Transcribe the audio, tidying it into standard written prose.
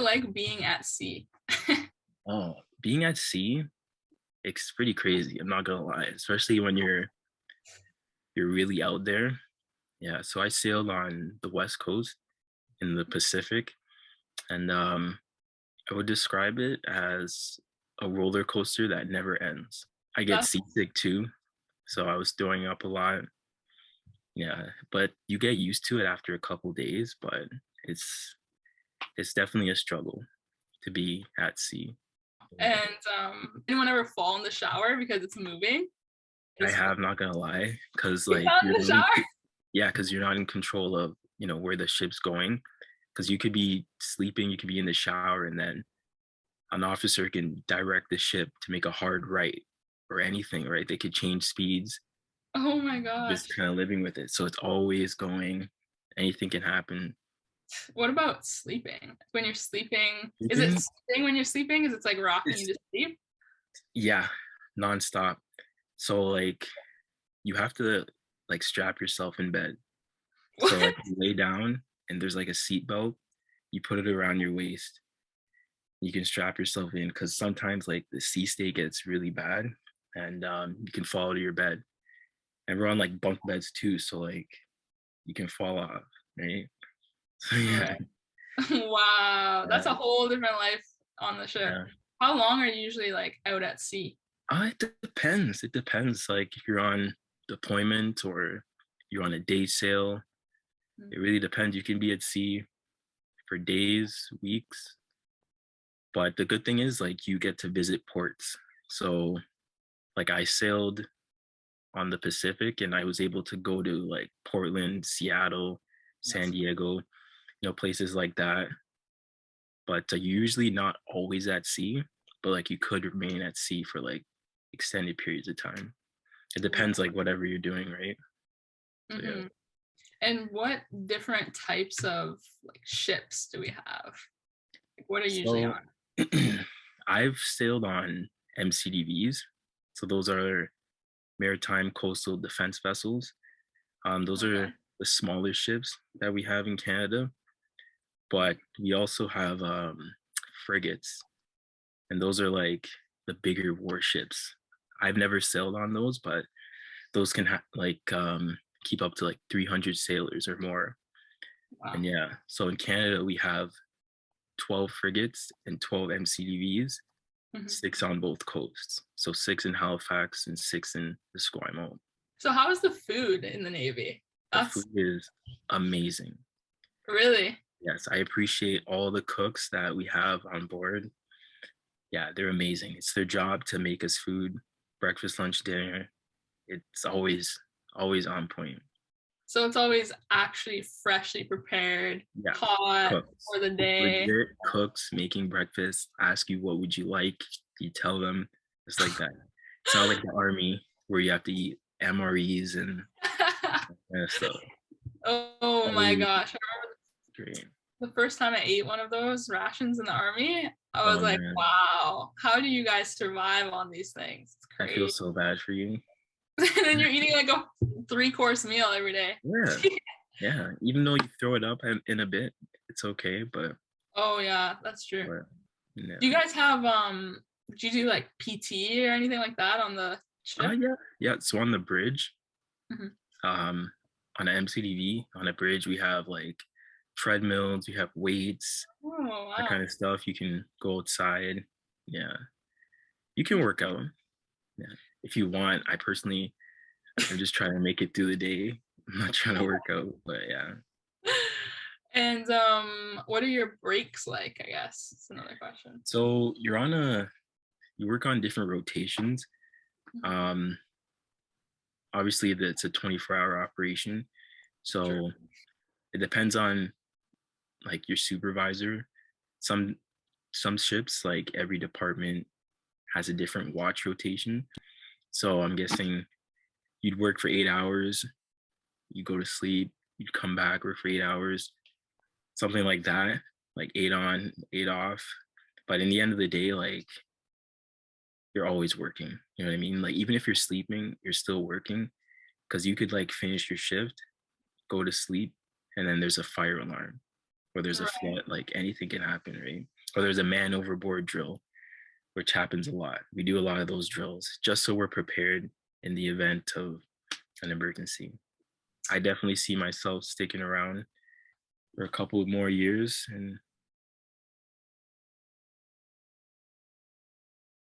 like being at sea? Oh, being at sea, it's pretty crazy. I'm not gonna lie, especially when you're really out there. Yeah, so I sailed on the West Coast in the Pacific, and I would describe it as a roller coaster that never ends. I get That's seasick too, so I was throwing up a lot. Yeah, but you get used to it after a couple days, but it's it's definitely a struggle to be at sea. Yeah. and anyone ever fall in the shower because it's moving? I Just have, not gonna lie, because you like fell in you're the not in, shower? yeah, because you're not in control of where the ship's going. Because you could be sleeping, you could be in the shower, and then an officer can direct the ship to make a hard right or anything, right? They could change speeds, Oh my just gosh. kind of living with it. So it's always going. Anything can happen. What about sleeping? When you're sleeping, is it Sleeping, sleeping when you're sleeping? Is it like rocking you it's to sleep? yeah, nonstop. So like you have to like strap yourself in bed. So What? like you lay down and there's like a seat belt. You put it around your waist. You can strap yourself in because sometimes like the sea state gets really bad and you can fall to your bed. And we're on like bunk beds too, so like you can fall off, right? So yeah, Right. Wow, that's a yeah, whole different life on the ship. yeah. How long are you usually like out at sea? It depends. It depends. Like if you're on deployment or you're on a day sail, Mm. it really depends. You can be at sea for days, weeks. But the good thing is like you get to visit ports. So like I sailed on the Pacific and I was able to go to like Portland, Seattle, San Yes. Diego, places like that. But usually not always at sea, but like you could remain at sea for like extended periods of time. It depends like whatever you're doing, right? So yeah. Mm-hmm. And what different types of like ships do we have? Like, what are usually So on? I've sailed on MCDVs. So those are maritime coastal defense vessels. Those Okay. are the smaller ships that we have in Canada, but we also have frigates, and those are like the bigger warships. I've never sailed on those, but those can keep up to like 300 sailors or more. Wow. And yeah, so in Canada we have 12 frigates and 12 MCDVs, Mhm. six on both coasts. So six in Halifax and six in Esquimalt. So how is the food in the Navy? The That's food is amazing. really Yes, I appreciate all the cooks that we have on board. Yeah, they're amazing. It's their job to make us food, breakfast, lunch, dinner. It's always on point. so it's always actually freshly prepared, Yeah, hot cooks, for the day. legit cooks making breakfast. Ask you what would you like, you tell them. It's like that. It's not like the army where you have to eat MREs and kind of stuff. Oh my Always gosh. great. The first time I ate one of those rations in the army, I was Oh like, man, wow, how do you guys survive on these things? It's I feel crazy. so bad for you. And then you're eating like a 3-course meal every day. Yeah, yeah. Even though you throw it up in a bit, it's okay. Oh yeah, that's true. But yeah. Do you guys have do you do like PT or anything like that on the ship? Yeah, yeah. So on the bridge, Mhm. um, on an MCDV, on a bridge, we have like treadmills, we have weights, Oh that wow. kind of stuff. You can go outside. Yeah, you can work out. Yeah, if you want. I'm just trying to make it through the day. I'm not trying to work out, but yeah. And what are your breaks like, I guess? It's another question. So you work on different rotations. Mhm. Um, Obviously, it's a 24-hour operation, Sure. so it depends on like your supervisor. Some some ships, like every department, has a different watch rotation. So I'm guessing you'd work for 8 hours, you go to sleep, you'd come back, work for 8 hours, something like that, like 8 on, 8 off. But in the end of the day, like you're always working. You know what I mean? Like even if you're sleeping, you're still working because you could like finish your shift, go to sleep, and then there's a fire alarm. or there's a Right. flood, like anything can happen, right? Or there's a man overboard drill, which happens a lot. We do a lot of those drills just so we're prepared in the event of an emergency. I definitely see myself sticking around for a couple more years and